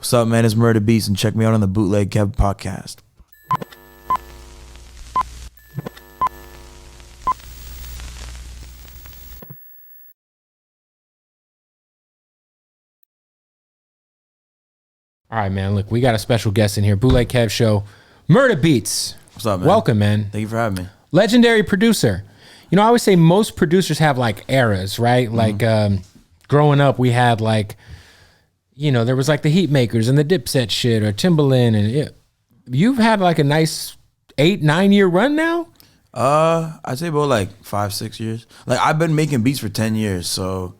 What's up, man? It's Murda Beatz, and check me out on the Bootleg podcast. All right, man. Look, we got a special guest in here. Bootleg Kev Show. Murda Beatz. What's up, man? Welcome, man. Thank you for having me. Legendary producer. You know, I always say most producers have like eras, right? Like growing up, we had like, you know, there was like the Heatmakers and the Dipset shit or Timbaland. And you've had like a nice 8-9 year run now? I'd say about like 5-6 years. Like I've been making beats for 10 years, so.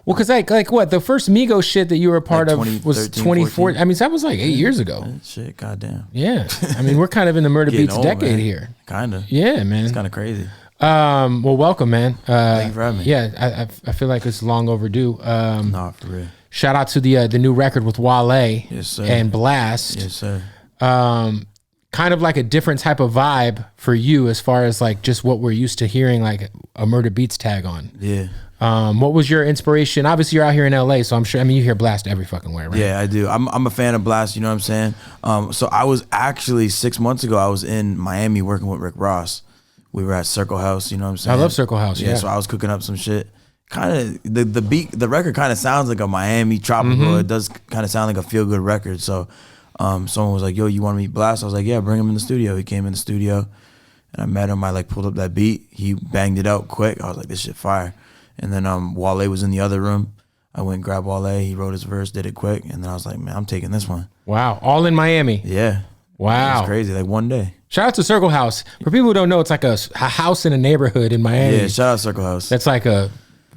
Well, because like what? The first Migos shit that you were a part of was 2014. I mean, that was like 8 years ago. Shit, goddamn. Yeah. I mean, we're kind of in the Murda Beatz decade here. Kind of. Yeah, man. It's kind of crazy. Well, welcome, man. Thank you for having me. Yeah, I feel like it's long overdue. Nah, for real. Shout out to the new record with Wale Yes, sir. and Blast. Yes, sir. Kind of like a different type of vibe for you as far as like just what we're used to hearing like a Murda Beatz tag on. Yeah. What was your inspiration? Obviously, you're out here in LA, so I'm sure. I mean, you hear Blast every fucking way, right? Yeah, I do. I'm a fan of Blast. You know what I'm saying? So I was actually 6 months ago. I was in Miami working with Rick Ross. We were at Circle House. You know what I'm saying? I love Circle House. Yeah. So I was cooking up some shit. Kind of the beat. The record kind of sounds like a Miami tropical. It does kind of sound like a feel good record. So someone was like, "Yo, you want to meet Blast?" I was like, "Yeah, bring him in the studio." He came in the studio, and I met him. I like pulled up that beat. He banged it out quick. I was like, "This shit fire." And then Wale was in the other room. I went and grabbed Wale. He wrote his verse, did it quick. And then I was like, man, I'm taking this one. Wow. All in Miami. Yeah. Wow. It's crazy. Like one day. Shout out to Circle House. For people who don't know, it's like a house in a neighborhood in Miami. Yeah, shout out Circle House. That's like a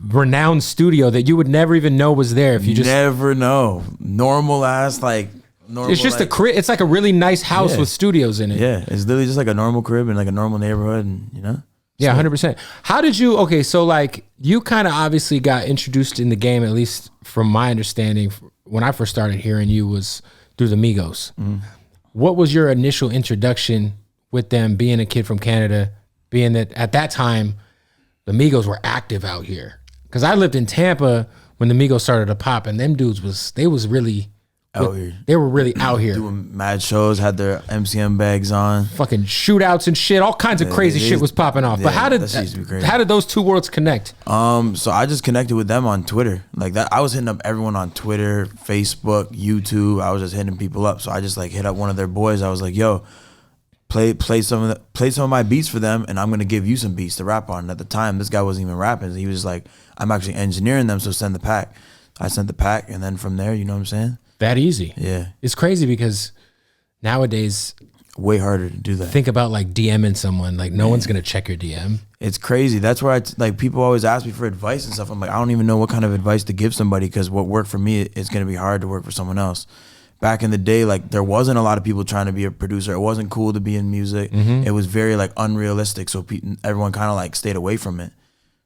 renowned studio that you would never even know was there if you just never know. Normal ass, like normal. It's just like, a crib. It's like a really nice house with studios in it. Yeah. It's literally just like a normal crib in like a normal neighborhood, and you know? Yeah, 100%. How did you, okay, so like you kind of obviously got introduced in the game, at least from my understanding, when I first started hearing you was through the Migos. What was your initial introduction with them, being a kid from Canada, being that at that time, the Migos were active out here? Because I lived in Tampa when the Migos started to pop, and them dudes they was really out here. They were really out here. Doing mad shows, had their MCM bags on. Fucking shootouts and shit. All kinds of crazy shit was popping off. But how did those two worlds connect? So I just connected with them on Twitter. Like that, I was hitting up everyone on Twitter, Facebook, YouTube. I was just hitting people up. So I just like hit up one of their boys. I was like, yo, play some of my beats for them, and I'm gonna give you some beats to rap on. And at the time, this guy wasn't even rapping. He was just like, I'm actually engineering them, so send the pack. I sent the pack, and then from there, you know what I'm saying? That easy. Yeah. It's crazy because nowadays, way harder to do that. Think about like DMing someone. Like no one's gonna check your DM. It's crazy. That's where like people always ask me for advice and stuff. I'm like, I don't even know what kind of advice to give somebody, because what worked for me is gonna be hard to work for someone else. Back in the day, like there wasn't a lot of people trying to be a producer. It wasn't cool to be in music. It was very like unrealistic. So everyone kind of like stayed away from it.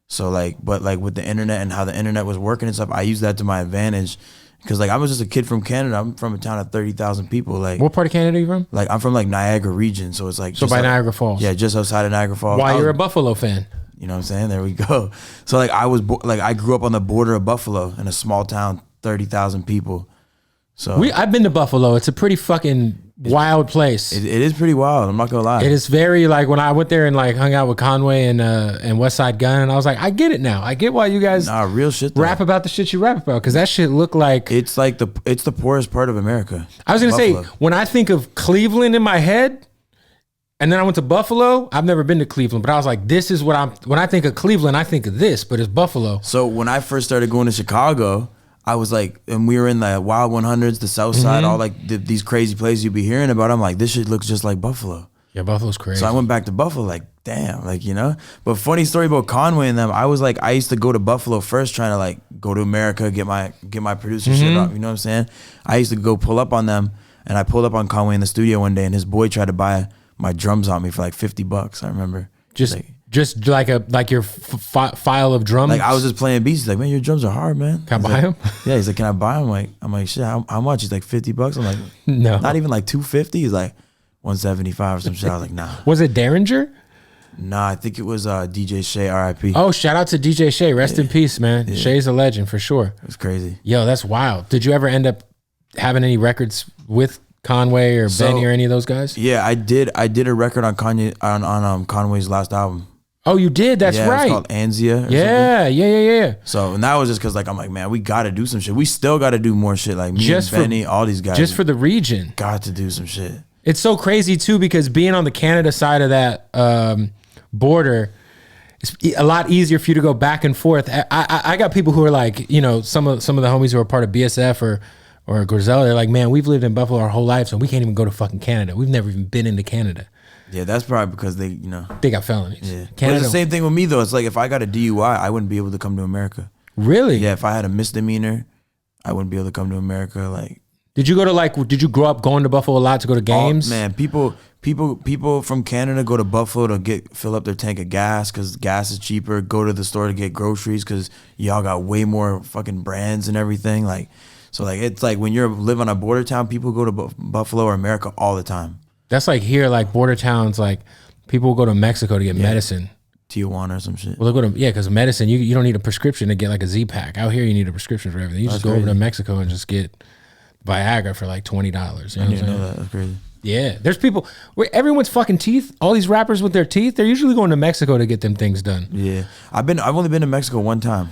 So like, but like with the internet and how the internet was working and stuff, I used that to my advantage. Because like I was just a kid from Canada. I'm from a town of 30,000 people. Like, what part of Canada are you from? Like I'm from like Niagara region, so it's like so by like, Niagara Falls. Yeah, just outside of Niagara Falls. Why you're a Buffalo fan? You know what I'm saying? There we go. So like I grew up on the border of Buffalo in a small town, 30,000 people. So I've been to Buffalo. It's a pretty fucking wild place. It is pretty wild. I'm not gonna lie. It is very like when I went there and like hung out with Conway and West Side Gun, and I was like, I get it now. I get why you guys real shit though. Rap about the shit you rap about, because that shit looked like it's the poorest part of America. I was gonna say, when I think of Cleveland in my head, and then I went to Buffalo. I've never been to Cleveland, but I was like, this is what when I think of Cleveland, I think of this, but it's Buffalo. So when I first started going to Chicago, I was like, and we were in the Wild 100s, the South Side, all like these crazy places you'd be hearing about. I'm like, this shit looks just like Buffalo. Yeah, Buffalo's crazy. So I went back to Buffalo, like, damn, like, you know. But funny story about Conway and them, I was like, I used to go to Buffalo first, trying to like go to America, get my producer shit up. You know what I'm saying? I used to go pull up on them, and I pulled up on Conway in the studio one day, and his boy tried to buy my drums on me for like $50. I remember. Just like your file of drums. Like I was just playing beats. He's like, man, your drums are hard, man. Can I buy them? Yeah, he's like, can I buy them? I'm like, shit, how much? He's like, $50. I'm like, no, not even like $250. He's like, $175 or some shit. I was like, nah. Was it Derringer? Nah, I think it was DJ Shay, R.I.P. Oh, shout out to DJ Shay. Rest in peace, man. Yeah. Shay's a legend for sure. It was crazy. Yo, that's wild. Did you ever end up having any records with Conway or Benny or any of those guys? Yeah, I did a record on Kanye on Conway's last album. Oh, you did? That's right. It's called Anzia. Yeah. So, and that was just because, like, I'm like, man, we got to do some shit. We still got to do more shit. Like, me and Benny, all these guys. Just for the region. Got to do some shit. It's so crazy, too, because being on the Canada side of that border, it's a lot easier for you to go back and forth. I got people who are like, you know, some of the homies who are part of BSF or Griselda, they're like, man, we've lived in Buffalo our whole life, so we can't even go to fucking Canada. We've never even been into Canada. Yeah, that's probably because they, you know. They got felonies. Yeah. But it's the same thing with me, though. It's like if I got a DUI, I wouldn't be able to come to America. Really? Yeah, if I had a misdemeanor, I wouldn't be able to come to America. Like, did you grow up going to Buffalo a lot to go to games? Man, people from Canada go to Buffalo to fill up their tank of gas because gas is cheaper. Go to the store to get groceries because y'all got way more fucking brands and everything. Like, so like it's like when you live on a border town, people go to Buffalo or America all the time. That's like here, like border towns, like people will go to Mexico to get medicine. Tijuana or some shit. Well, they go to, because medicine, you don't need a prescription to get like a Z-Pack. Out here, you need a prescription for everything. You just go over to Mexico and just get Viagra for like $20. You know I didn't know that. That's crazy. Yeah, there's people where everyone's fucking teeth. All these rappers with their teeth, they're usually going to Mexico to get them things done. Yeah, I've only been to Mexico one time.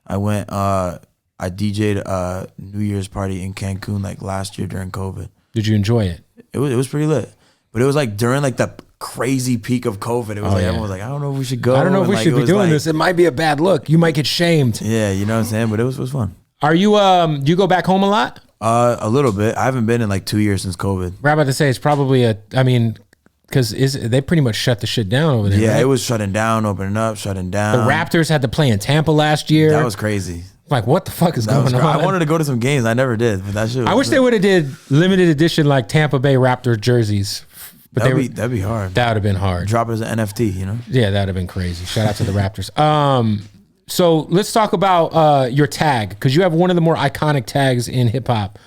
I went. I DJ'd a New Year's party in Cancun like last year during COVID. Did you enjoy it? It was pretty lit, but it was like during like the crazy peak of COVID. It was everyone was like, I don't know if we should go. I don't know if we should be doing this. It might be a bad look. You might get shamed. Yeah, you know what I'm saying. But it was fun. Are you do you go back home a lot? A little bit. I haven't been in like 2 years since COVID. We're about to say it's probably because they pretty much shut the shit down over there. Yeah, right? It was shutting down, opening up, shutting down. The Raptors had to play in Tampa last year. That was crazy. Like, what the fuck is going on? I wanted to go to some games. I never did, but that shit was I wish they would have did limited edition like Tampa Bay Raptors jerseys. But that'd be hard. That would have been hard. Drop it as an NFT, you know? Yeah, that would have been crazy. Shout out to the Raptors. So let's talk about your tag, because you have one of the more iconic tags in hip hop.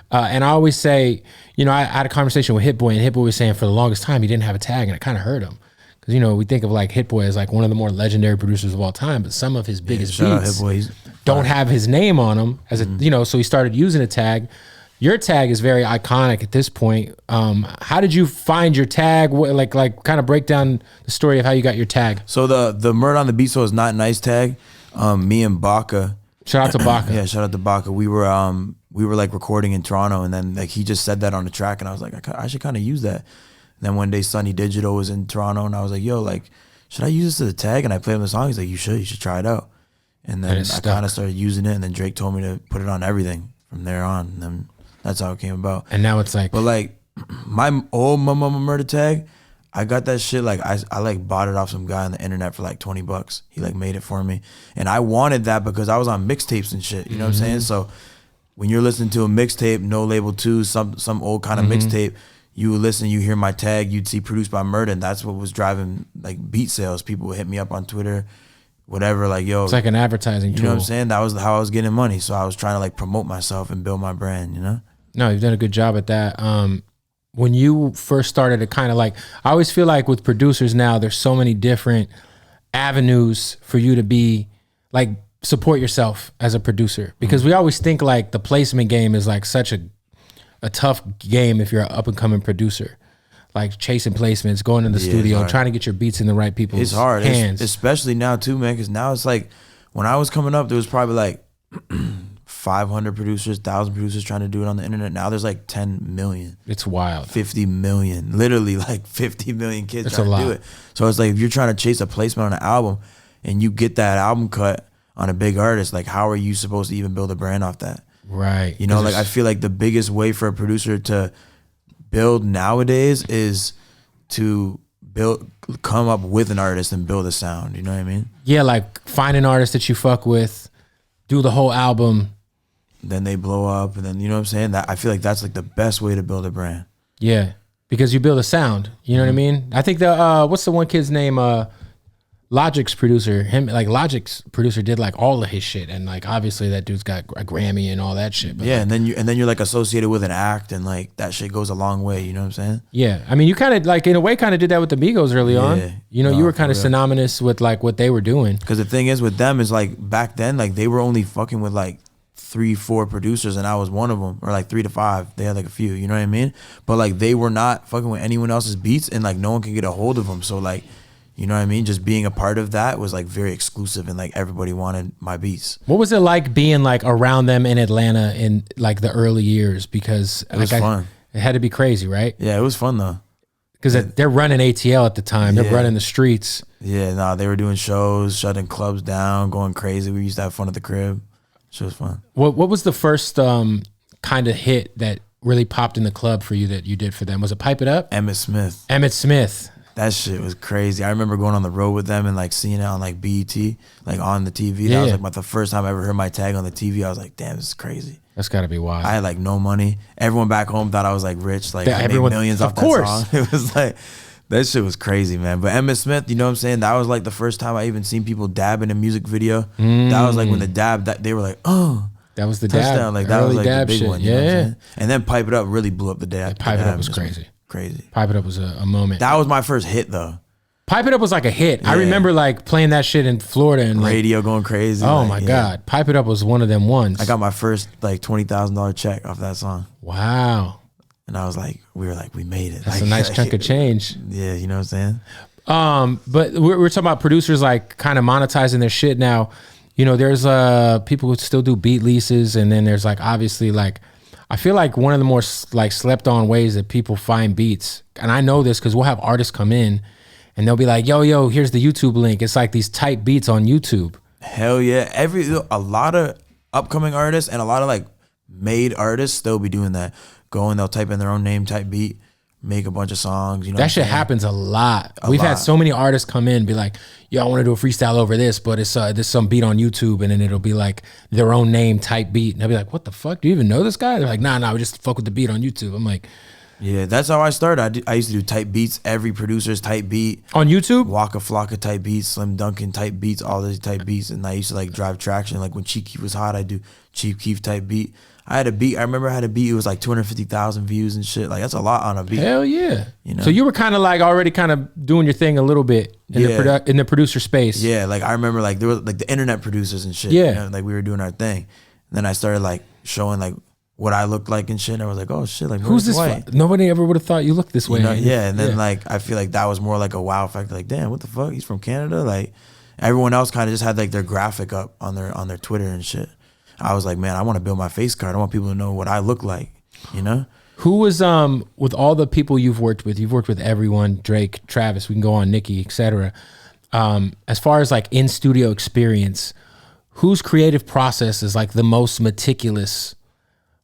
And I always say, you know, I had a conversation with Hit Boy, and Hit Boy was saying for the longest time he didn't have a tag, and it kind of hurt him. Because, you know, we think of like Hit Boy as like one of the more legendary producers of all time, but some of his biggest beats don't have his name on them as a, you know, so he started using a tag. Your tag is very iconic at this point. How did you find your tag? Like kind of break down the story of how you got your tag. So the Murda on the Beatz is not nice tag. Me and Baca. Shout out to Baca. Yeah, shout out to Baca. We were like recording in Toronto, and then like he just said that on the track, and I was like, I should kind of use that. And then one day Sunny Digital was in Toronto, and I was like, yo, like, should I use this as a tag? And I played him the song. He's like, you should try it out. And then I kind of started using it, and then Drake told me to put it on everything from there on. And then that's how it came about. And now it's like, but like my old Mama Murda tag, I got that shit like I like bought it off some guy on the internet for like $20. He like made it for me, and I wanted that because I was on mixtapes and shit. You know what I'm saying? So when you're listening to a mixtape, No Label 2, some old kind of mixtape, you would listen, you hear my tag, you'd see produced by Murda, and that's what was driving like beat sales. People would hit me up on Twitter, whatever, like, yo. It's like an advertising tool. You know what I'm saying? That was how I was getting money. So I was trying to like promote myself and build my brand, you know? No, you've done a good job at that. When you first started to kind of like, I always feel like with producers now, there's so many different avenues for you to be like, support yourself as a producer, because we always think like the placement game is like such a tough game if you're an up and coming producer, like chasing placements, going to the studio, trying to get your beats in the right people's hands. Especially now too, man, because now it's like when I was coming up, there was probably like 500 producers, 1,000 producers trying to do it on the internet. Now there's like 10 million. It's wild. 50 million, literally like 50 million kids trying to do it. So it's like if you're trying to chase a placement on an album and you get that album cut on a big artist, like how are you supposed to even build a brand off that? Right. You know, like I feel like the biggest way for a producer to build nowadays is to come up with an artist and build a sound. You know what I mean? Yeah, like find an artist that you fuck with, do the whole album. Then they blow up, and then, you know what I'm saying? That I feel like that's like the best way to build a brand. Yeah, because you build a sound. You know what I mean? I think the what's the one kid's name? Logic's producer. Logic's producer did like all of his shit, and like obviously that dude's got a Grammy and all that shit. But yeah, like, and then you're like associated with an act, and like that shit goes a long way. You know what I'm saying? Yeah, I mean, you kind of like in a way kind of did that with the Migos early on. You know, you were kind of synonymous with like what they were doing. Because the thing is with them is like back then, like they were only fucking with like 3-4 producers, and I was one of them, or like 3 to 5. They had like a few, you know what I mean? But like they were not fucking with anyone else's beats, and like no one could get a hold of them. So like, you know what I mean? Just being a part of that was like very exclusive, and like everybody wanted my beats. What was it like being like around them in Atlanta in like the early years? Because it was fun. It had to be crazy, right? Yeah, it was fun though. Because they're running ATL at the time. They're running the streets. Yeah, nah, they were doing shows, shutting clubs down, going crazy. We used to have fun at the crib. Shit was fun. What was the first kind of hit that really popped in the club for you that you did for them? Was it Pipe It Up? Emmett Smith. Emmett Smith. That shit was crazy. I remember going on the road with them and like seeing it on like BET, like on the TV. That was like the first time I ever heard my tag on the TV. I was like, damn, this is crazy. That's got to be wild. I had like no money. Everyone back home thought I was like rich. Like I made millions off that song. It was like, that shit was crazy, man. But Emmett Smith, you know what I'm saying? That was like the first time I even seen people dab in a music video. That was like when the dab, they were like, oh. That was the touchdown. dab. Like that was like the big shit. one. You know what I'm saying? And then Pipe It Up really blew up the dab. Pipe It Up was crazy. Crazy. Pipe It Up was a moment. That was my first hit though. Pipe It Up was like a hit. I remember like playing that shit in Florida and radio going crazy. Oh my God. Pipe It Up was one of them ones. I got my first like $20,000 check off that song. Wow. And I was like, we made it. That's like, a nice chunk of change. Yeah, you know what I'm saying? But we're talking about producers like kind of monetizing their shit now. You know, there's people who still do beat leases, and then there's like obviously like I feel like one of the more like slept on ways that people find beats, and I know this because we'll have artists come in and they'll be like, yo, here's the YouTube link. It's like these type beats on YouTube. Hell yeah. A lot of upcoming artists and a lot of like made artists still be doing that. Go and they'll type in their own name, type beat, make a bunch of songs. You know, that shit happens a lot. We've had so many artists come in and be like, yo, I want to do a freestyle over this, but it's there's some beat on YouTube, and then it'll be like their own name type beat. And I'll be like, what the fuck? Do you even know this guy? They're like, nah, we just fuck with the beat on YouTube. I'm like, yeah, that's how I started. I used to do type beats, every producer's type beat. On YouTube? Waka Flocka type beats, Slim Duncan type beats, all these type beats. And I used to like drive traction. Like when Chief Keef was hot, I'd do Chief Keef type beat. I remember I had a beat, it was like 250,000 views and shit. Like that's a lot on a beat. Hell yeah. You know? So you were kind of like already kind of doing your thing a little bit in the producer space. Yeah, like I remember like there was like the internet producers and shit. Yeah. You know, like we were doing our thing. And then I started like showing like what I looked like and shit. And I was like, oh shit, like who's this? Nobody ever would have thought you looked this way. You know? Yeah, and then like I feel like that was more like a wow factor. Like, damn, what the fuck? He's from Canada. Like everyone else kind of just had like their graphic up on their Twitter and shit. I was like, man, I want to build my face card. I want people to know what I look like. You know. Who was with all the people you've worked with everyone, Drake, Travis. We can go on, Nicki, etc. As far as like in studio experience, whose creative process is like the most meticulous?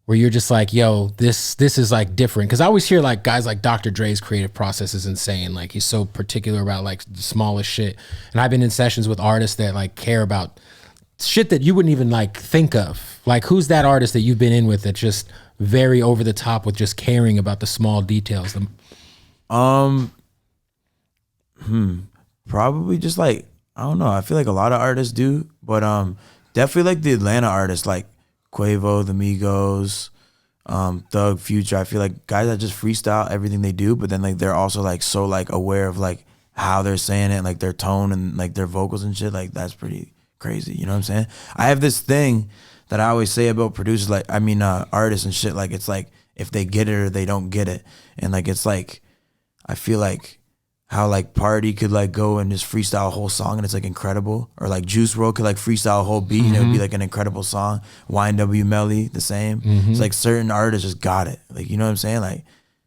Where you're just like, yo, this is like different. Cause I always hear like guys like Dr. Dre's creative process is insane. Like he's so particular about like the smallest shit. And I've been in sessions with artists that like care about shit that you wouldn't even like think of. Like who's that artist that you've been in with that's just very over the top with just caring about the small details? Probably just like, I don't know. I feel like a lot of artists do, but definitely like the Atlanta artists like Quavo, the Migos, Thug, Future. I feel like guys that just freestyle everything they do, but then like they're also like so like aware of like how they're saying it and like their tone and like their vocals and shit. Like that's pretty crazy. You know what I'm saying? I have this thing that I always say about producers, like artists and shit. Like it's like if they get it or they don't get it, and like it's like I feel like how like Party could like go and just freestyle a whole song and it's like incredible, or like Juice WRLD could like freestyle a whole beat and it would be like an incredible song. YNW Melly the same. It's like certain artists just got it. Like you know what I'm saying?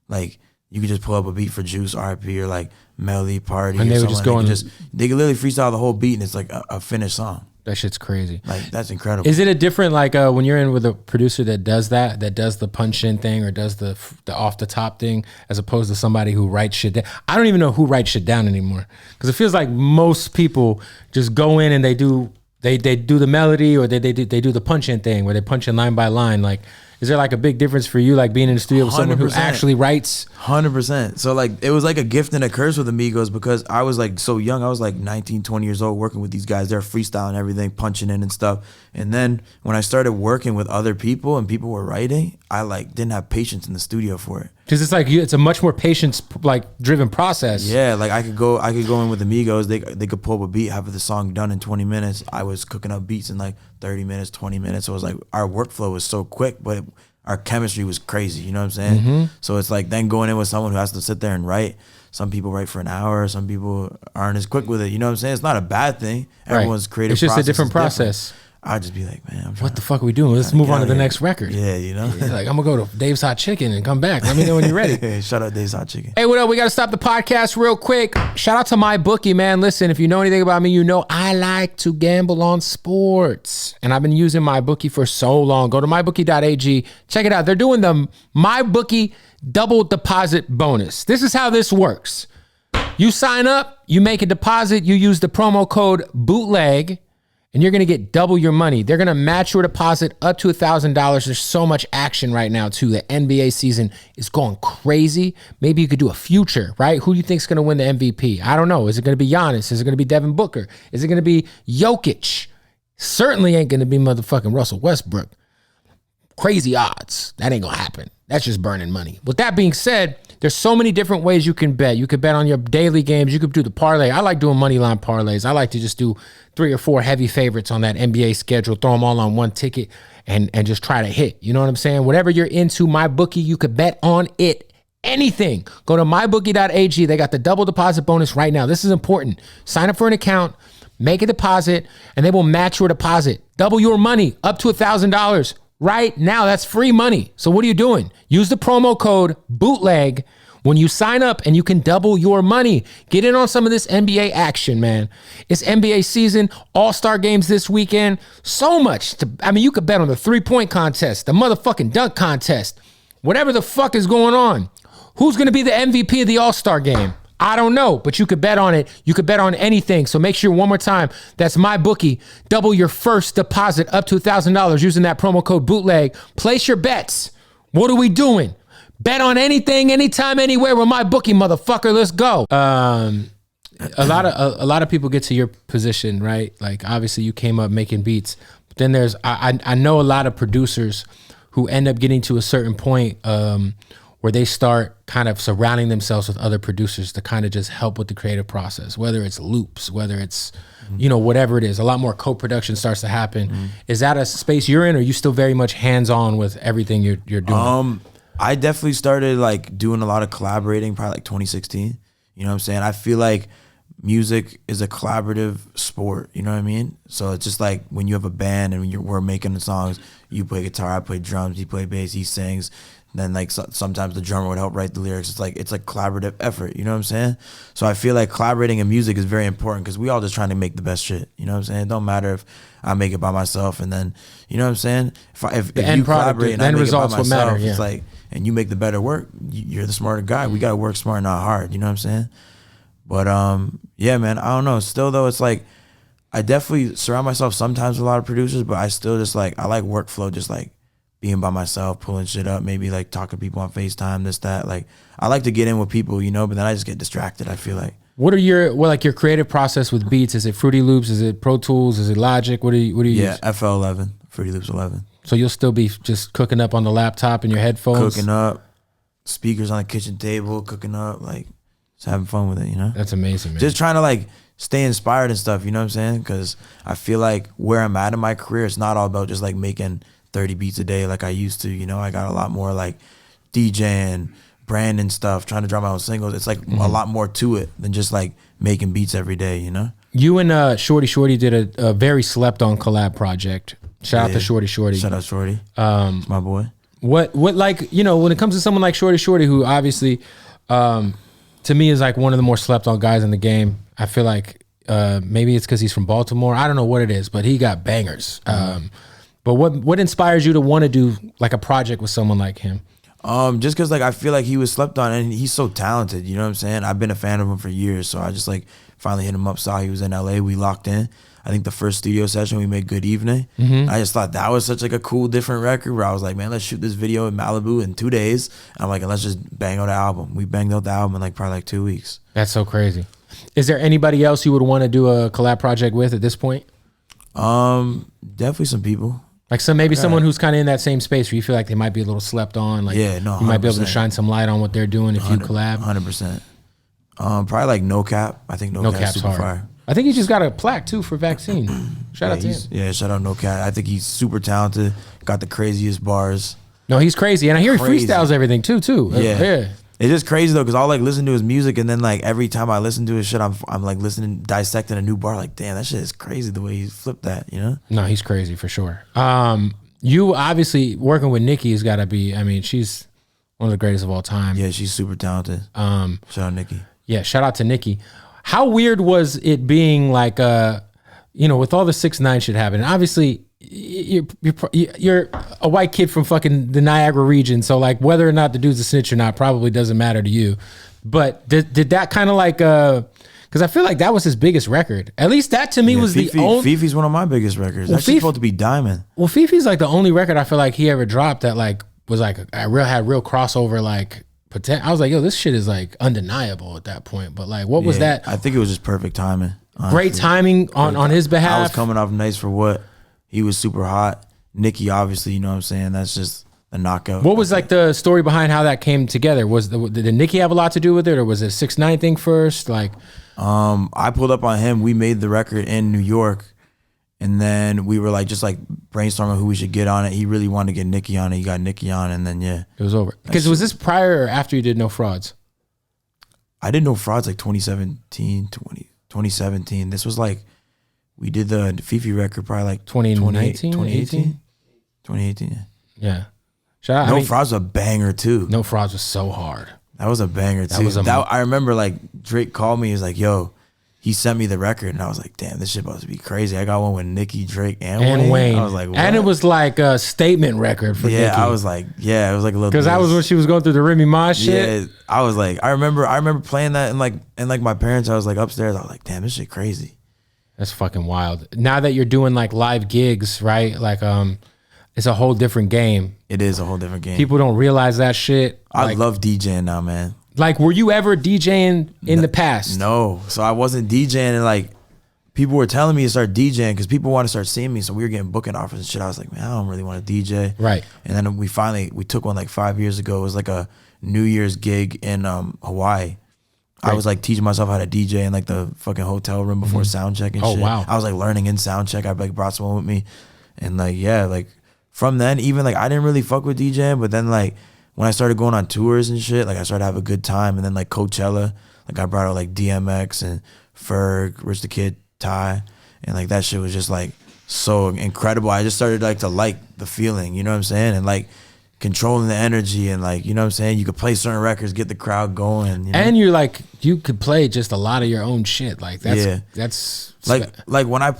Like you could just pull up a beat for Juice, RP, or like Melly, Party, and or they would just go and they could literally freestyle the whole beat and it's like a finished song. That shit's crazy. Like that's incredible. Is it a different like when you're in with a producer that does the punch in thing or does the off the top thing, as opposed to somebody who writes shit down? I don't even know who writes shit down anymore, because it feels like most people just go in and they do the melody, or they do the punch in thing where they punch in line by line. Like, is there like a big difference for you, like being in the studio with someone who actually writes? 100%. So like it was like a gift and a curse with Amigos, because I was like so young. I was like 19, 20 years old working with these guys. They're freestyling everything, punching in and stuff. And then when I started working with other people and people were writing, I like didn't have patience in the studio for it. Because it's like it's a much more patience like driven process. Yeah, like I could go in with Amigos. They could pull up a beat, have the song done in 20 minutes. I was cooking up beats in like 30 minutes, 20 minutes. So it was like our workflow was so quick, but our chemistry was crazy. You know what I'm saying? Mm-hmm. So it's like then going in with someone who has to sit there and write. Some people write for an hour. Some people aren't as quick with it. You know what I'm saying? It's not a bad thing. Everyone's creative It's just a process different is process. I'd just be like, man, what the fuck are we doing? Let's move on to the next record. Yeah, you know? Yeah, like, I'm going to go to Dave's Hot Chicken and come back. Let me know when you're ready. Shout out Dave's Hot Chicken. Hey, what up? We got to stop the podcast real quick. Shout out to my bookie, man. Listen, if you know anything about me, you know I like to gamble on sports. And I've been using my bookie for so long. Go to mybookie.ag. Check it out. They're doing the MyBookie double deposit bonus. This is how this works. You sign up, you make a deposit, you use the promo code BOOTLEG, and you're going to get double your money. They're going to match your deposit up to $1,000. There's so much action right now, too. The NBA season is going crazy. Maybe you could do a future, right? Who do you think is going to win the MVP? I don't know. Is it going to be Giannis? Is it going to be Devin Booker? Is it going to be Jokic? Certainly ain't going to be motherfucking Russell Westbrook. Crazy odds. That ain't going to happen. That's just burning money. With that being said, there's so many different ways you can bet. You could bet on your daily games. You could do the parlay. I like doing money line parlays. I like to just do 3 or 4 heavy favorites on that NBA schedule, throw them all on one ticket and just try to hit. You know what I'm saying? Whatever you're into, MyBookie, you could bet on it. Anything. Go to mybookie.ag. They got the double deposit bonus right now. This is important. Sign up for an account, make a deposit, and they will match your deposit. Double your money up to $1,000. Right now, that's free money. So what are you doing? Use the promo code BOOTLEG when you sign up and you can double your money. Get in on some of this NBA action, man. It's NBA season, all-star games this weekend. So much. You could bet on the three-point contest, the motherfucking dunk contest, whatever the fuck is going on. Who's going to be the MVP of the all-star game? I don't know, but you could bet on it. You could bet on anything. So make sure one more time, that's MyBookie. Double your first deposit up to $1,000 using that promo code BOOTLEG. Place your bets. What are we doing? Bet on anything, anytime, anywhere with MyBookie, motherfucker. Let's go. A lot of people get to your position, right? Like obviously you came up making beats, but then there's I know a lot of producers who end up getting to a certain point where they start kind of surrounding themselves with other producers to kind of just help with the creative process, whether it's loops, whether it's, whatever it is. A lot more co-production starts to happen. Is that a space you're in, or are you still very much hands-on with everything you're doing? I definitely started like doing a lot of collaborating probably like 2016. You know what I'm saying? I feel like music is a collaborative sport, you know what I mean? So it's just like when you have a band and we're making the songs, you play guitar, I play drums, he play bass, he sings. Then like sometimes the drummer would help write the lyrics. It's like collaborative effort, you know what I'm saying? So I feel like collaborating in music is very important because we all just trying to make the best shit, you know what I'm saying? It don't matter if I make it by myself and then, you know what I'm saying? If you collaborate and I make it by myself, matter, yeah. It's like, and you make the better work, you're the smarter guy. We got to work smart, not hard, you know what I'm saying? But yeah, man, I don't know. Still though, it's like, I definitely surround myself sometimes with a lot of producers, but I still just like, I like workflow, just like, being by myself, pulling shit up, maybe like talking to people on FaceTime, this, that. Like I like to get in with people, but then I just get distracted, I feel like. What are your creative process with beats? Is it Fruity Loops? Is it Pro Tools? Is it Logic? What do you use? Yeah, FL11, Fruity Loops 11. So you'll still be just cooking up on the laptop and your headphones? Cooking up, speakers on the kitchen table, cooking up, like just having fun with it, That's amazing, man. Just trying to like stay inspired and stuff, you know what I'm saying? Because I feel like where I'm at in my career, it's not all about just like making 30 beats a day like I used to, I got a lot more like DJing, branding stuff, trying to drop my own singles. It's like a lot more to it than just like making beats every day, You and Shorty did a very slept on collab project. Shout out to Shorty. Shout out Shorty. It's my boy. What like, when it comes to someone like Shorty, who obviously to me is like one of the more slept on guys in the game. I feel like maybe it's because he's from Baltimore. I don't know what it is, but he got bangers. But what inspires you to want to do like a project with someone like him? Just because like I feel like he was slept on and he's so talented, you know what I'm saying? I've been a fan of him for years, so I just like finally hit him up, saw he was in LA, we locked in. I think the first studio session we made Good Evening. I just thought that was such like a cool different record where I was like, man, let's shoot this video in Malibu in 2 days. And I'm like, and let's just bang out the album. We banged out the album in like probably like 2 weeks. That's so crazy. Is there anybody else you would want to do a collab project with at this point? Definitely some people. Like someone who's kind of in that same space where you feel like they might be a little slept on. Like you might be able to shine some light on what they're doing if you collab. 100%. Probably like No Cap. I think No Cap's super hard. fire. I think he just got a plaque too for vaccine. Shout out to him. Yeah, shout out No Cat. I think he's super talented. Got the craziest bars. No, he's crazy, and I hear he freestyles everything too. Yeah. It's just crazy though, because I'll like listen to his music, and then like every time I listen to his shit, I'm like dissecting a new bar. Like, damn, that shit is crazy the way he flipped that. You know? No, he's crazy for sure. You obviously working with Nicki has got to be. I mean, she's one of the greatest of all time. Yeah, she's super talented. Shout out Nicki. Yeah, shout out to Nicki. How weird was it being like, with all the 6ix9ine shit happening? Obviously, you're a white kid from fucking the Niagara region, so like whether or not the dude's a snitch or not probably doesn't matter to you. But did that kind of like because I feel like that was his biggest record. At least that to me was the only. Fifi's one of my biggest records. That's supposed to be diamond. Well, Fifi's like the only record I feel like he ever dropped that like was like had real crossover like potential. I was like, yo, this shit is like undeniable at that point. But like, what was that? I think it was just perfect timing. Honestly. Great timing on his behalf. I was coming off nice for what. He was super hot. Nicki, obviously, you know what I'm saying? That's just a knockout. What was like the story behind how that came together? Did Nicki have a lot to do with it, or was it 6ix9ine thing first? Like, I pulled up on him. We made the record in New York, and then we were like just like brainstorming who we should get on it. He really wanted to get Nicki on it. He got Nicki on, and then it was over. Because was this prior or after you did No Frauds? I did No Frauds like 2017. This was like. We did the Fifi record probably like 2019, 2018. Yeah. Shout out. No Frauds was a banger too. No Frauds was so hard. That was a banger too. I remember like Drake called me. He was like, yo, he sent me the record. And I was like, damn, this shit about to be crazy. I got one with Nicki, Drake, and Wayne. I was like, what? And it was like a statement record for Nicki. I was like, it was like a little. Because that was when she was going through the Remy Ma shit. Yeah, I was like, I remember playing that and like my parents. I was like upstairs. I was like, damn, this shit crazy. That's fucking wild. Now that you're doing like live gigs, right? Like, it's a whole different game. It is a whole different game. People don't realize that shit. I love DJing now, man. Like, were you ever DJing in the past? No. So I wasn't DJing, and like people were telling me to start DJing because people want to start seeing me. So we were getting booking offers and shit. I was like, man, I don't really want to DJ. Right. And then we took one like 5 years ago. It was like a New Year's gig in Hawaii. Right. I was like teaching myself how to DJ in like the fucking hotel room before sound check and shit. Wow. I was like learning in sound check. I like brought someone with me, and like like from then even like I didn't really fuck with DJing, but then like when I started going on tours and shit, like I started to have a good time, and then like Coachella, like I brought out like DMX and Ferg, Rich the Kid, Ty, and like that shit was just like so incredible. I just started like to like the feeling, you know what I'm saying, and like. Controlling the energy and like, you know what I'm saying? You could play certain records, get the crowd going. You know? And you're like, you could play just a lot of your own shit. Like that's like when I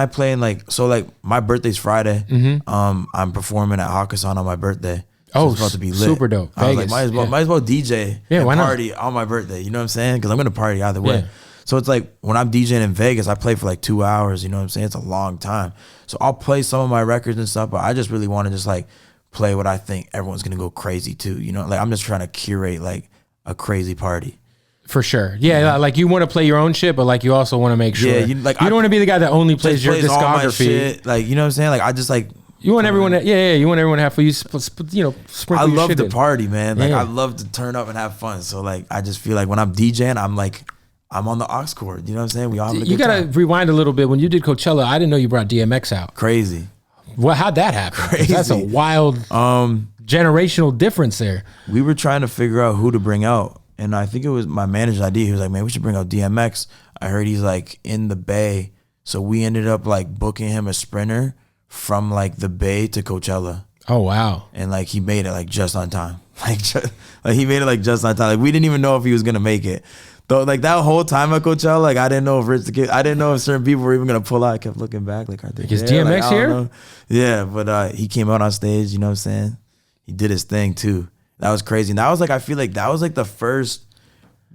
play in like, so like my birthday's Friday. I'm performing at Hakkasan on my birthday. So it's about to be lit. Super dope. I was like, might as well DJ and why party on my birthday. You know what I'm saying? Cause I'm going to party either way. Yeah. So it's like when I'm DJing in Vegas, I play for like 2 hours. You know what I'm saying? It's a long time. So I'll play some of my records and stuff, but I just really want to just like, play what I think everyone's gonna go crazy to, you know, like I'm just trying to curate like a crazy party. For sure, yeah. Like you want to play your own shit, but like you also want to make sure, you don't want to be the guy that only plays your discography. All my shit. Like you know what I'm saying? Like I just like you want everyone to, you want everyone to have for you know. I love to party, man. Like I love to turn up and have fun. So like I just feel like when I'm DJing, I'm on the aux cord. You know what I'm saying? We all have a good time. Rewind a little bit. When you did Coachella, I didn't know you brought DMX out. Crazy. Well, how'd that happen? Crazy. That's a wild generational difference there. We were trying to figure out who to bring out, and I think it was my manager's idea. He was like, man, we should bring out DMX. I heard he's like in the Bay, so we ended up like booking him a Sprinter from like the Bay to Coachella. Oh wow! And like he made it like just on time. Like he made it like just on time. Like we didn't even know if he was gonna make it. Though, like that whole time at Coachella, like I didn't know if Rich the Kid, I didn't know if certain people were even gonna pull out. I kept looking back, like, are they? Is DMX like, here? Know. Yeah, but he came out on stage. You know what I'm saying? He did his thing too. That was crazy. And that was like, I feel like that was like the first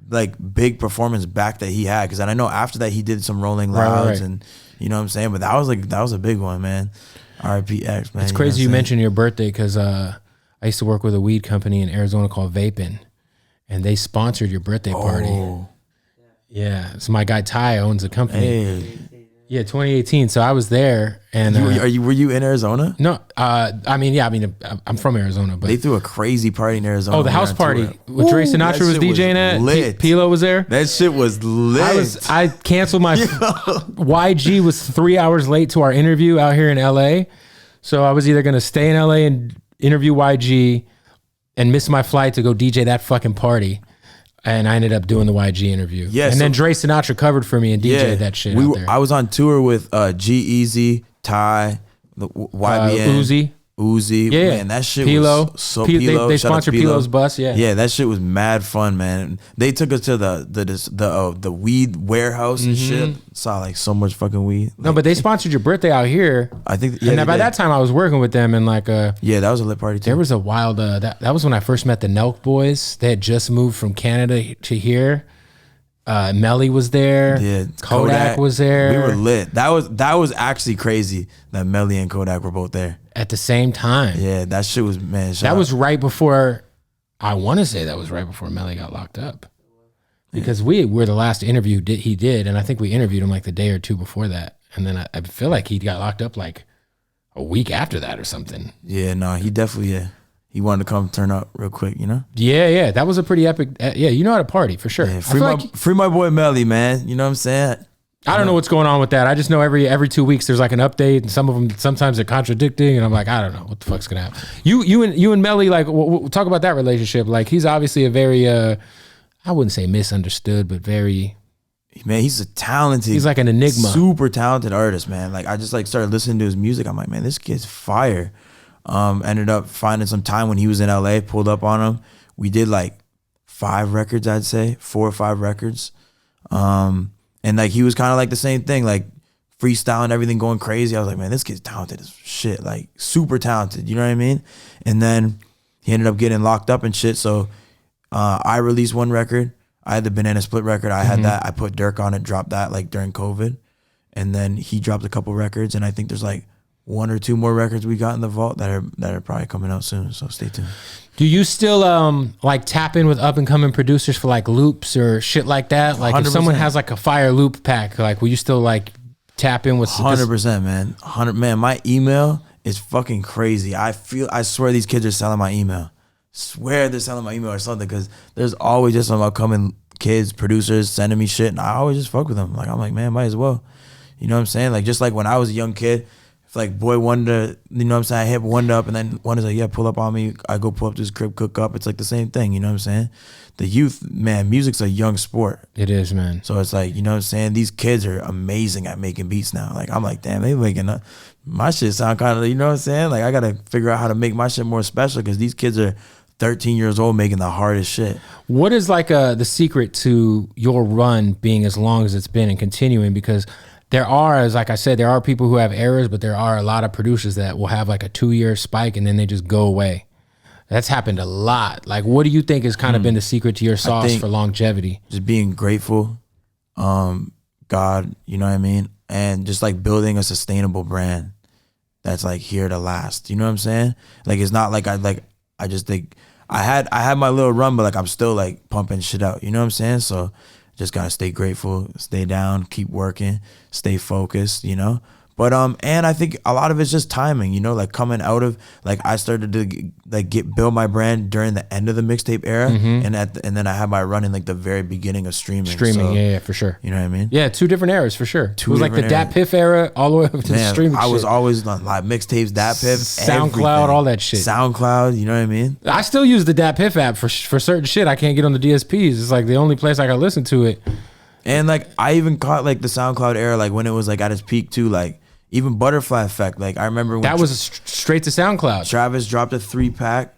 like big performance back that he had. Because I know after that he did some Rolling Louds and you know what I'm saying. But that was a big one, man. R.I.P. X, man. It's crazy you mentioned your birthday because I used to work with a weed company in Arizona called Vapin, and they sponsored your birthday party. Yeah, so my guy Ty owns a company. Hey. Yeah, 2018. So I was there, and Were you in Arizona? no, I'm from Arizona, but They threw a crazy party in Arizona. oh, the house party with Dre Sinatra was DJing at. Lit. Pilo was there. That shit was lit. I canceled my YG was 3 hours late to our interview out here in LA, so I was either gonna stay in LA and interview YG, and miss my flight to go DJ that fucking party. And I ended up doing the YG interview. Yeah, and then Dre Sinatra covered for me and DJed that shit out there. I was on tour with G-Eazy, Ty, the YBN. Uzi. Yeah. Man, that shit Pilo. was so Pilo. They sponsored Pilo's bus, yeah. Yeah, that shit was mad fun, man. They took us to the weed warehouse and shit. Saw like so much fucking weed. Like, no, but they sponsored your birthday out here. I think, and by that time I was working with them and like yeah, that was a lit party too. There was a wild that was when I first met the Nelk boys. They had just moved from Canada to here. Melly was there. Yeah, Kodak was there. We were lit. That was actually crazy that Melly and Kodak were both there at the same time. Yeah, that shit was, man. That was right before. I want to say that was right before Melly got locked up, because we were the last interview he did, and I think we interviewed him like the day or two before that, and then I feel like he got locked up like a week after that or something. Yeah, no, he definitely he wanted to come turn up real quick, you know? Yeah. That was a pretty epic. Yeah, you know how to party for sure. Yeah, free my boy Melly, man. You know what I'm saying? I don't know what's going on with that. I just know every 2 weeks there's like an update, and some of them sometimes they're contradicting, and I'm like, I don't know what the fuck's gonna happen. You and Melly, like, we'll talk about that relationship. Like, he's obviously a very, I wouldn't say misunderstood, but very. Man, he's a talented. He's like an enigma. Super talented artist, man. Like, I just like started listening to his music. I'm like, man, this kid's fire. Ended up finding some time when he was in LA, pulled up on him. We did like 5 records, I'd say 4 or 5 records. And like, he was kind of like the same thing, like freestyling, everything going crazy. I was like, man, this kid's talented as shit, like super talented. You know what I mean? And then he ended up getting locked up and shit. So I released 1 record. I had the Banana Split record. I had that. I put Dirk on it, dropped that like during COVID. And then he dropped a couple records. And I think there's like 1 or 2 more records we got in the vault that are probably coming out soon. So stay tuned. Do you still like tap in with up and coming producers for like loops or shit like that? Like 100%. If someone has like a fire loop pack, like will you still like tap in with 100%, man? 100, man. My email is fucking crazy. I swear these kids are selling my email. Swear they're selling my email or something, because there's always just some upcoming kids, producers sending me shit, and I always just fuck with them. Like, I'm like, man, might as well. You know what I'm saying? Like, just like when I was a young kid, if like Boy Wonder, you know what I'm saying, I hit Wonder up, and then Wonder's like, yeah, pull up on me. I go pull up to his crib, cook up. It's like the same thing, you know what I'm saying? The youth, man, music's a young sport. It is, man. So it's like, you know what I'm saying? These kids are amazing at making beats now. Like, I'm like, damn, they making my shit sound kind of, you know what I'm saying? Like, I got to figure out how to make my shit more special, because these kids are 13 years old making the hardest shit. What is like the secret to your run being as long as it's been and continuing? Because there are, as like I said, there are people who have errors, but there are a lot of producers that will have like a 2-year spike and then they just go away. That's happened a lot. Like, what do you think has kind of been the secret to your sauce for longevity? Just being grateful, God, you know what I mean? And just like building a sustainable brand that's like here to last. You know what I'm saying? Like, it's not like I just think I had my little run, but like I'm still like pumping shit out. You know what I'm saying? So just gotta stay grateful, stay down, keep working, stay focused, you know? But and I think a lot of it's just timing, you know, like coming out of, like I started to like build my brand during the end of the mixtape era, and then I had my run in like the very beginning of streaming. So, yeah, for sure. You know what I mean? Yeah, 2 different eras for sure. It was like the Dat Piff era all the way up to the streaming. I was always on like mixtapes, Dat Piff, SoundCloud, everything. all that shit. SoundCloud, you know what I mean? I still use the Dat Piff app for certain shit. I can't get on the DSPs. It's like the only place I can listen to it. And like I even caught like the SoundCloud era, like when it was like at its peak too, like even Butterfly Effect. Like I remember when that was straight to SoundCloud. Travis dropped a 3-pack.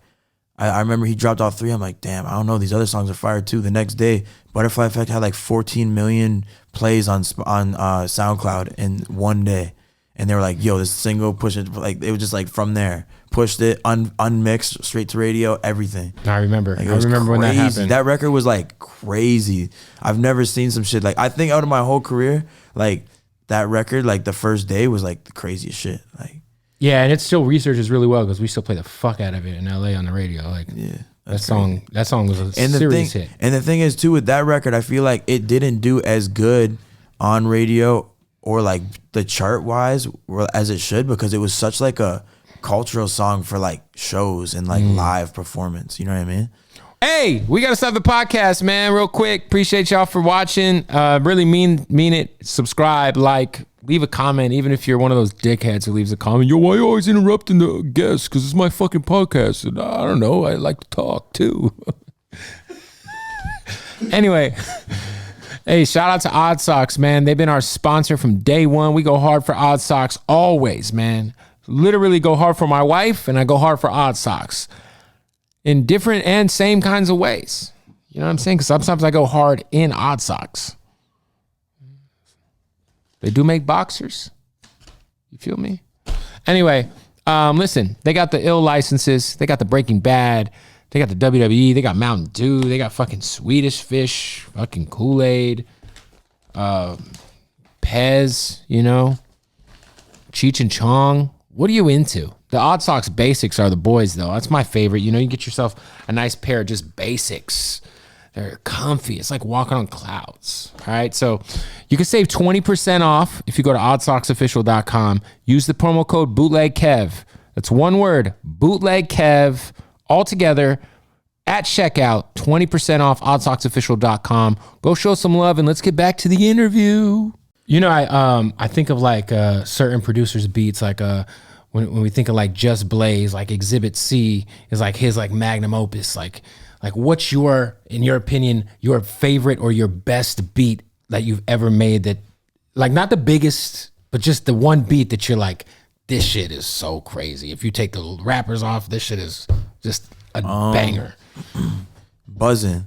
I remember he dropped all 3. I'm like, damn, I don't know. These other songs are fire too. The next day, Butterfly Effect had like 14 million plays on SoundCloud in one day. And they were like, yo, this single, push it. Like, it was just like from there. Pushed it, unmixed, straight to radio, everything. I remember. Like, I remember when that happened. That record was like crazy. I've never seen some shit. Like, I think out of my whole career, like that record, like the first day was like the craziest shit. Like, yeah, and it still researches really well because we still play the fuck out of it in LA on the radio. Like, yeah, that song was a serious hit. And the thing is too, with that record, I feel like it didn't do as good on radio or like the chart wise as it should, because it was such like a cultural song for like shows and like live performance. You know what I mean? Hey, we got to stop the podcast, man, real quick. Appreciate y'all for watching. Really mean it. Subscribe, like, leave a comment, even if you're one of those dickheads who leaves a comment. Yo, why are you always interrupting the guests? Because it's my fucking podcast. And I don't know. I like to talk, too. Anyway, hey, shout out to Odd Socks, man. They've been our sponsor from day one. We go hard for Odd Socks always, man. Literally go hard for my wife, and I go hard for Odd Socks. In different and same kinds of ways. You know what I'm saying? Because sometimes I go hard in Odd Socks. They do make boxers. You feel me? Anyway, listen, they got the ill licenses. They got the Breaking Bad. They got the WWE. They got Mountain Dew. They got fucking Swedish Fish, fucking Kool-Aid, Pez, you know, Cheech and Chong. What are you into? The Odd Socks basics are the boys, though. That's my favorite. You know, you get yourself a nice pair of just basics. They're comfy. It's like walking on clouds. All right. So you can save 20% off if you go to oddsocksofficial.com. Use the promo code BootlegKev. That's one word, BootlegKev, all together at checkout. 20% off oddsocksofficial.com. Go show some love and let's get back to the interview. You know, I think of like certain producers' beats, like when we think of like Just Blaze, like Exhibit C is like his like magnum opus. Like what's in your opinion, your favorite or your best beat that you've ever made, that like not the biggest, but just the one beat that you're like, this shit is so crazy. If you take the rappers off, this shit is just a banger. Buzzin'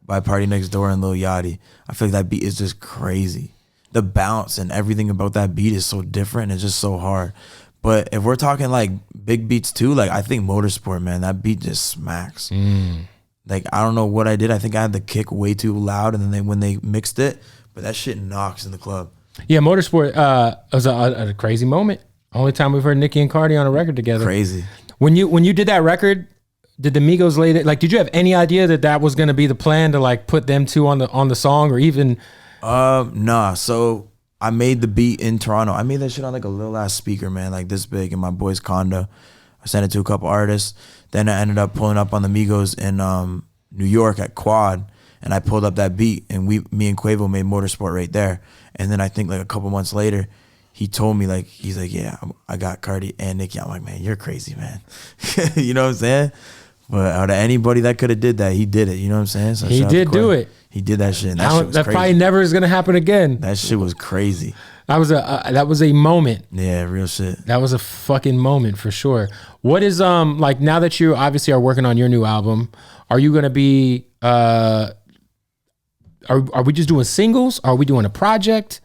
by Party Next Door and Lil Yachty. I feel like that beat is just crazy. The bounce and everything about that beat is so different. It's just so hard. But if we're talking like big beats too, like I think Motorsport, man, that beat just smacks. Like I don't know what I did. I think I had the kick way too loud, and then when they mixed it, but that shit knocks in the club. Yeah, Motorsport was a crazy moment. Only time we've heard Nicki and Cardi on a record together. Crazy. When you did that record, did the Migos lay it? Like, did you have any idea that was going to be the plan to like put them two on the song, or even? Nah. So I made the beat in Toronto. I made that shit on like a little ass speaker, man, like this big, in my boy's condo. I sent it to a couple artists. Then I ended up pulling up on the Migos in New York at Quad, and I pulled up that beat, and me and Quavo made Motorsport right there. And then I think like a couple months later, he told me, like, he's like, yeah, I got Cardi and Nicki. I'm like, man, you're crazy, man. You know what I'm saying? But out of anybody that could have did that, he did it. You know what I'm saying? So he did do it. He did that shit. And that shit was that crazy. Probably never is gonna happen again. That shit was crazy. That was a moment. Yeah, real shit. That was a fucking moment for sure. What is like, now that you obviously are working on your new album, are you gonna be are we just doing singles? Are we doing a project?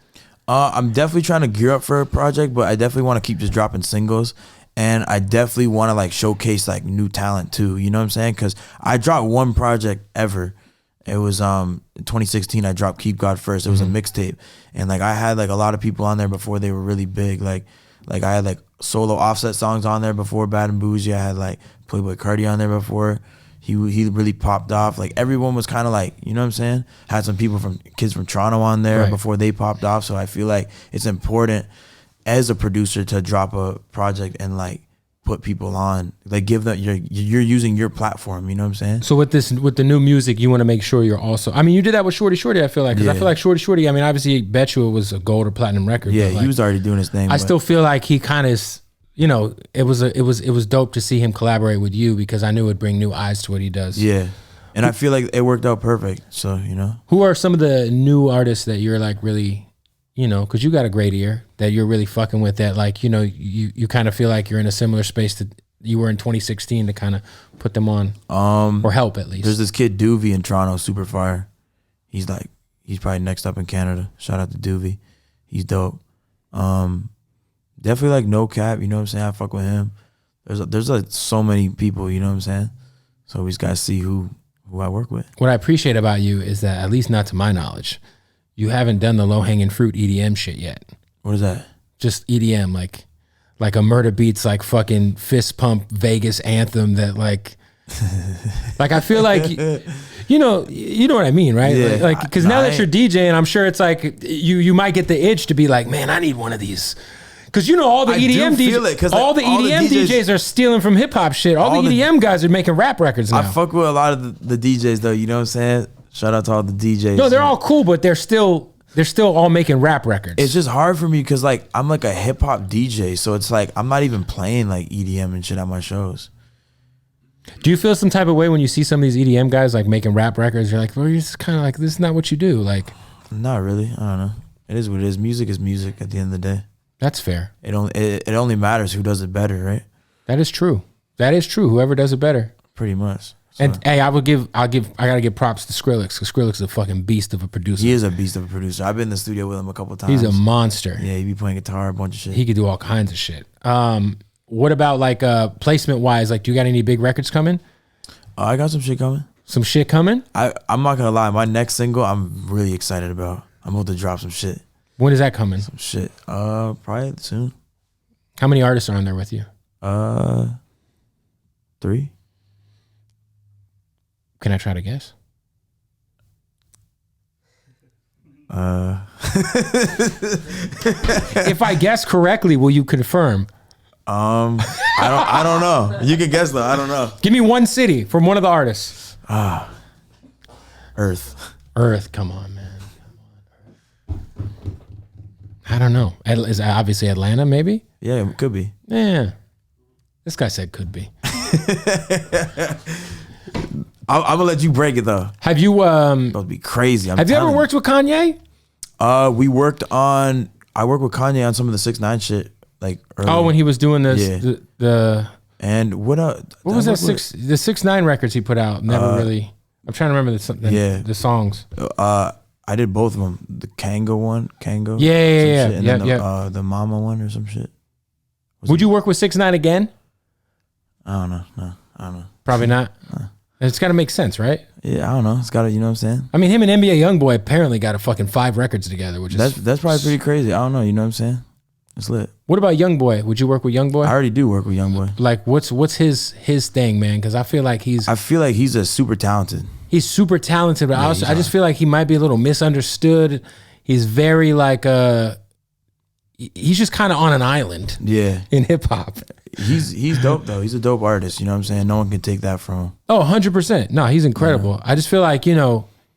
I'm definitely trying to gear up for a project, but I definitely want to keep just dropping singles. And I definitely want to like showcase like new talent too. You know what I'm saying? Because I dropped one project ever. It was in 2016. I dropped Keep God First. It was a mixtape, and like I had like a lot of people on there before they were really big. Like I had like solo Offset songs on there before Bad and Bougie. I had like Playboy Cardi on there before. He really popped off. Like everyone was kind of like, you know what I'm saying? Had some kids from Toronto on there before they popped off. So I feel like it's important as a producer to drop a project and like put people on, like give them, you're using your platform, you know what I'm saying? So with the new music, you want to make sure you're also, I mean, you did that with Shorty Shorty, I feel like, because I feel like Shorty, I mean, obviously Bet You It was a gold or platinum record. Yeah, but like, he was already doing his thing. I still feel like he kind of is, you know, it was dope to see him collaborate with you, because I knew it would bring new eyes to what he does. Yeah. And I feel like it worked out perfect. So, you know. Who are some of the new artists that you're like really, you know, because you got a great ear, that you're really fucking with, that like, you know, you kind of feel like you're in a similar space that you were in 2016 to kind of put them on, or help at least? There's this kid Doovie in Toronto, super fire. He's probably next up in Canada. Shout out to Doovie. He's dope. Definitely like No Cap, you know what I'm saying? I fuck with him. There's like so many people, you know what I'm saying? So we just gotta see who I work with. What I appreciate about you is that, at least not to my knowledge, you haven't done the low-hanging fruit EDM shit yet. What is that? Just EDM, like a Murda Beatz, like fucking fist pump Vegas anthem that like I feel like You know what I mean, right? Yeah. Like, because now that you're DJing, I'm sure it's like you might get the itch to be like, man, I need one of these. Because all the EDM DJs, all the EDM DJs are stealing from hip hop shit. All the EDM guys are making rap records now. I fuck with a lot of the DJs though. You know what I'm saying? Shout out to all the DJs. No, they're all cool, but they're still all making rap records. It's just hard for me because like I'm like a hip hop DJ, so it's like I'm not even playing like EDM and shit at my shows. Do you feel some type of way when you see some of these EDM guys like making rap records? You're like, well, you're just kind of like, this is not what you do. Like, not really. I don't know. It is what it is. Music is music at the end of the day. That's fair. It only matters who does it better, right? That is true. That is true. Whoever does it better. Pretty much. So. And hey, I gotta give props to Skrillex, because Skrillex is a fucking beast of a producer. He is a beast of a producer. I've been in the studio with him a couple times. He's a monster. Yeah, he be playing guitar, a bunch of shit. He could do all kinds of shit. What about like placement wise? Like, do you got any big records coming? I got some shit coming. Some shit coming? I'm not gonna lie. My next single, I'm really excited about. I'm about to drop some shit. When is that coming? Some shit. Probably soon. How many artists are on there with you? 3. Can I try to guess? If I guess correctly, will you confirm? I don't know. You can guess though. I don't know. Give me one city from one of the artists. Earth. Earth. Come on, man. I don't know. Is it obviously Atlanta? Maybe. Yeah, it could be. Yeah. This guy said could be. I'm gonna let you break it though. Have you? That'd be crazy. Have you ever worked with Kanye? I worked with Kanye on some of the 6ix9ine shit. Like early. Oh, when he was doing this, the and what was that the 6ix9ine records he put out? Never really. I'm trying to remember the songs. I did both of them. The Kango one, Yeah. And then the Mama one or some shit. Would you work with 6ix9ine again? I don't know. No, I don't know. Probably not. It's got to make sense, right? Yeah, I don't know. It's got to, you know what I'm saying? I mean, him and NBA Youngboy apparently got a fucking 5 records together, which is that's probably pretty crazy. I don't know. You know what I'm saying? It's lit. What about Youngboy? Would you work with Youngboy? I already do work with Youngboy. Like, what's his thing, man? Because I feel like he's a super talented. He's super talented, but I just feel like he might be a little misunderstood. He's very like he's just kind of on an island. Yeah. In hip hop. He's dope though. He's a dope artist. You know what I'm saying? No one can take that from him. Oh, 100%. No, he's incredible. Yeah. I just feel like,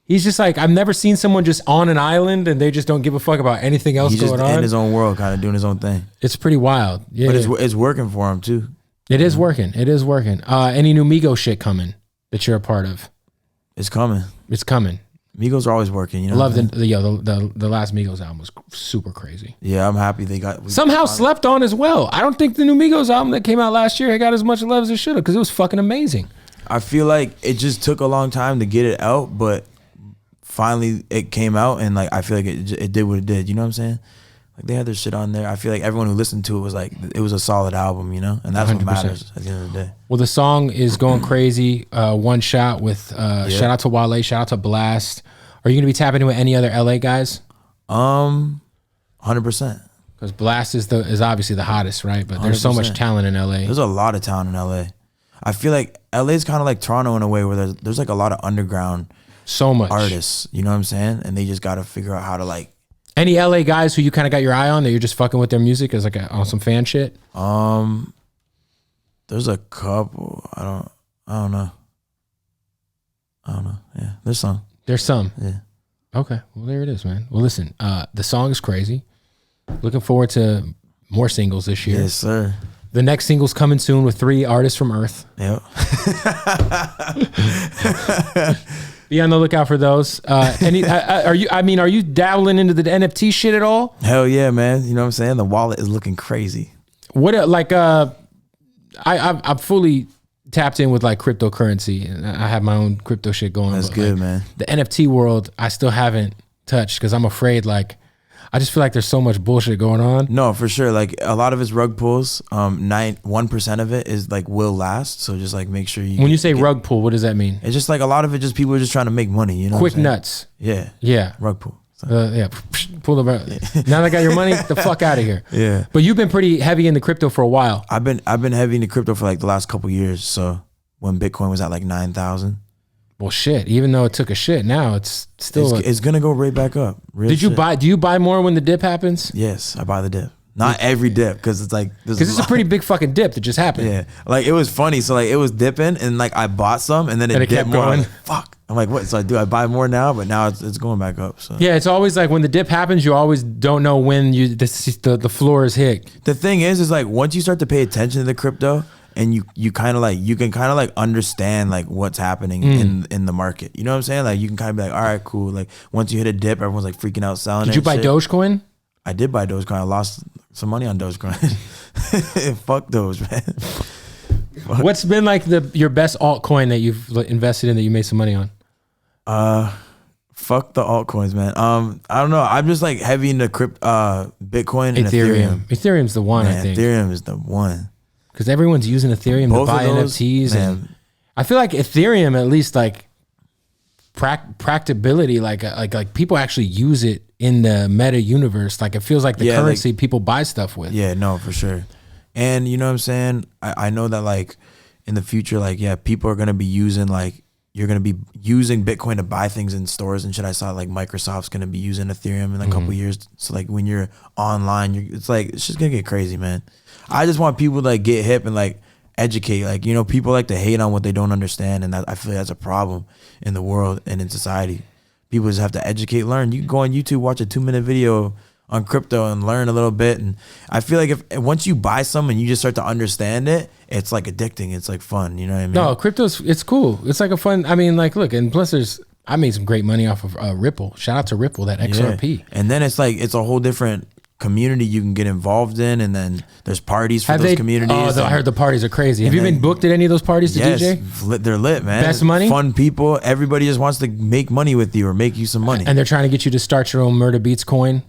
he's just like, I've never seen someone just on an island and they just don't give a fuck about anything else going on. He's just in his own world, kind of doing his own thing. It's pretty wild. Yeah. But it's working for him too. It is working. It is working. Any new Migos shit coming that you're a part of? It's coming. It's coming. Migos are always working. I love the last Migos album was super crazy. Yeah, I'm happy they got somehow slept on as well. I don't think the new Migos album that came out last year got as much love as it should have, because it was fucking amazing. I feel like it just took a long time to get it out, but finally it came out, and like I feel like it did what it did. You know what I'm saying? Like they had their shit on there. I feel like everyone who listened to it was like, it was a solid album, and that's 100%. What matters at the end of the day. Well, the song is going crazy. One Shot with shout out to Wale, shout out to Blast. Are you gonna be tapping into any other LA guys? 100%. Because Blast is obviously the hottest, right? But there's 100%. So much talent in LA. There's a lot of talent in LA. I feel like LA is kind of like Toronto in a way, where there's like a lot of underground artists. You know what I'm saying? And they just got to figure out how to like. Any LA guys who you kind of got your eye on that you're just fucking with their music as like on some fan shit? There's a couple. I don't know. Yeah, there's some. There's some. Yeah. Okay. Well, there it is, man. Well, listen, the song is crazy. Looking forward to more singles this year. Yes, sir. The next single's coming soon with 3 artists from Earth. Yep. Be on the lookout for those. Are you dabbling into the NFT shit at all? Hell yeah, man. You know what I'm saying? The wallet is looking crazy. What I'm fully tapped in with like cryptocurrency, and I have my own crypto shit going. That's good, man. The NFT world, I still haven't touched because I'm afraid I just feel like there's so much bullshit going on. No, for sure. Like a lot of it's rug pulls. 1% of it is like will last. So just like make sure you. When you say rug pull, what does that mean? It's just like a lot of it. Just people are just trying to make money. You know, quick nuts. Yeah. Yeah. Rug pull. So. Yeah. Pull the rug. Now that I got your money, get the fuck out of here. Yeah. But you've been pretty heavy in the crypto for a while. I've been heavy into crypto for like the last couple years. So when Bitcoin was at like 9,000. Well, shit. Even though it took a shit, now it's still. It's gonna go right back up. Real Did you shit. buy? Do you buy more when the dip happens? Yes, I buy the dip. Not every dip, because it's like Because it's a pretty big fucking dip that just happened. Yeah, like it was funny. So like it was dipping, and like I bought some, and then it kept dipped more. going. I'm like, fuck. I'm like, what? So I buy more now, but now it's going back up. So Yeah, it's always like when the dip happens, you always don't know when the floor is hit. the thing is like once you start to pay attention to the crypto, and you kind of like you can kind of like understand like what's happening in the market. You know what I'm saying? Like you can kind of be like, all right, cool. Like once you hit a dip, everyone's like freaking out selling. Did you buy Dogecoin? I did buy Dogecoin. I lost some money on Dogecoin. Fuck Doge, man. What's been like your best altcoin that you've invested in that you made some money on? Fuck the altcoins, man. I don't know. I'm just like heavy into Bitcoin and Ethereum. Ethereum's the one, Man, I think. Ethereum is the one. Because everyone's using Ethereum Both to buy of those, NFTs. man. And I feel like Ethereum, at least like practicability, like people actually use it in the meta universe. Like it feels like the currency people buy stuff with. Yeah, no, for sure. And you know what I'm saying? I know that like in the future, like, yeah, people are going to be using like, you're going to be using Bitcoin to buy things in stores and shit. I saw like Microsoft's going to be using Ethereum in a couple years. So like when you're online, it's just going to get crazy, man. I just want people to like get hip and like educate. Like, you know, people like to hate on what they don't understand. And that, I feel like that's a problem in the world and in society. People just have to educate, learn. You can go on YouTube, watch a 2-minute video on crypto and learn a little bit. And I feel like if once you buy some and you just start to understand it, it's like addicting. It's like fun. You know what I mean? No, it's cool. It's like a fun, I mean, like, look, and plus I made some great money off of Ripple. Shout out to Ripple, that XRP. Yeah. And then it's like, it's a whole different community you can get involved in, and then there's parties for those communities. I heard the parties are crazy. Have you been booked at any of those parties to DJ? They're lit, man. Best money? Fun people. Everybody just wants to make money with you or make you some money. And they're trying to get you to start your own Murda Beatz coin?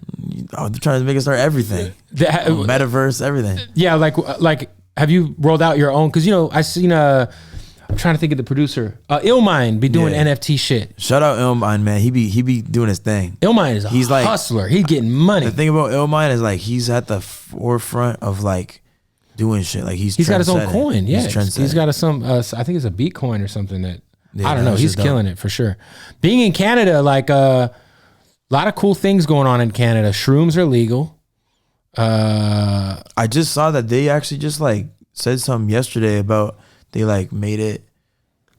Oh, they're trying to make us start everything. Metaverse, everything. Yeah, like have you rolled out your own? Because, you know, I seen I'm trying to think of the producer. Illmind be doing NFT shit. Shout out Illmind, man. He be doing his thing. Illmind is a hustler. He's getting money. The thing about Illmind is like he's at the forefront of like doing shit. Like he's got his own coin. Yeah, he's got I think it's a Bitcoin or something that I don't know. He's killing it for sure. Being in Canada, like a lot of cool things going on in Canada. Shrooms are legal. I just saw that they actually just like said something yesterday about they like made it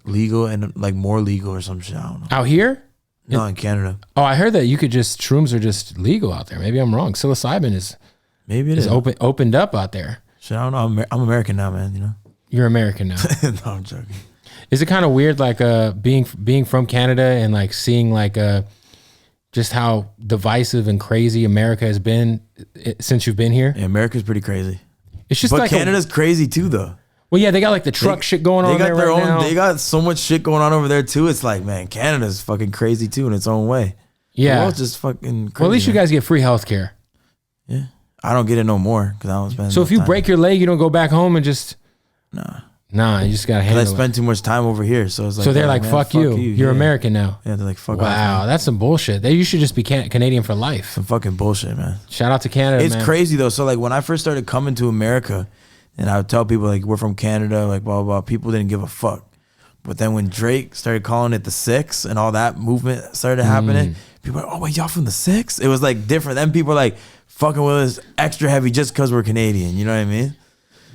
legal and like more legal or some shit. I don't know. Out here? No, in Canada. Oh, I heard that shrooms are just legal out there. Maybe I'm wrong. Psilocybin is opened up out there. Shit, I don't know. I'm American now, man. You know. You're American now. No, I'm joking. Is it kind of weird, like being from Canada and like seeing like just how divisive and crazy America has been since you've been here? Yeah, America's pretty crazy. It's just but like Canada's crazy too, though. Well, yeah, they got like the truck shit going on there right now. They got so much shit going on over there too. It's like, man, Canada's fucking crazy too in its own way. Yeah, the world's just fucking crazy. Well, at least you guys get free healthcare. Yeah, I don't get it no more because I don't spend. So if you break your leg, you don't go back home and just Nah, you just gotta handle it. I spend too much time over here, so it's like. So they're like, man, fuck you. You're American now. Yeah, they're like, fuck. Wow, that's some bullshit. You should just be Canadian for life. Some fucking bullshit, man. Shout out to Canada. It's crazy though. So like when I first started coming to America, and I would tell people like we're from Canada, like blah blah blah. People didn't give a fuck. But then when Drake started calling it the Six and all that movement started happening, people were like, oh wait, y'all from the Six? It was like different. Then people were like fucking with us extra heavy just because we're Canadian. You know what I mean?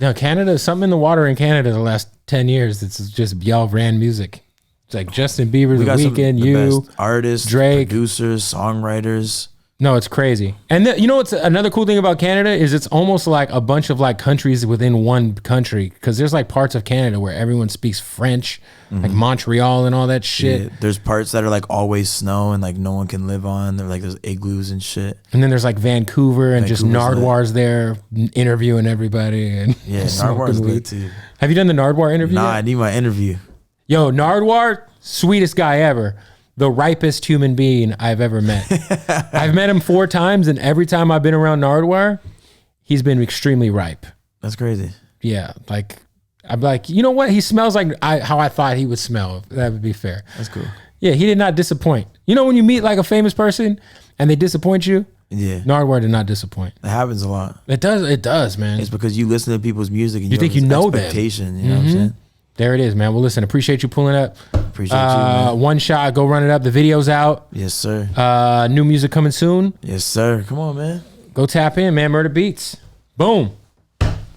No, Canada, something in the water in Canada the last 10 years. It's just y'all ran music. It's like Justin Bieber, The Weeknd, you, best artists, Drake, producers, songwriters. No, it's crazy. And you know what's another cool thing about Canada is it's almost like a bunch of like countries within one country, because there's like parts of Canada where everyone speaks French, like Montreal and all that shit. Yeah, there's parts that are like always snow and like no one can live on. They're like there's igloos and shit. And then there's like Vancouver and just Nardwar's there interviewing everybody. And yeah, Nardwar's good too. Have you done the Nardwar interview? Nah, I need my interview. Yo, Nardwar, sweetest guy ever. The ripest human being I've ever met. I've met him 4 times, and every time I've been around Nardwar, he's been extremely ripe. That's crazy. Yeah, like I'm like, you know what? He smells like how I thought he would smell. That would be fair. That's cool. Yeah, he did not disappoint. You know when you meet like a famous person and they disappoint you? Yeah. Nardwar did not disappoint. That happens a lot. It does, man. It's because you listen to people's music and you think you know that. expectation. You know what I'm saying? There it is, man. Well, listen, appreciate you pulling up. Appreciate you, man. One shot, go run it up. The video's out. Yes, sir. New music coming soon. Yes, sir. Come on, man. Go tap in, man. Murda Beatz. Boom.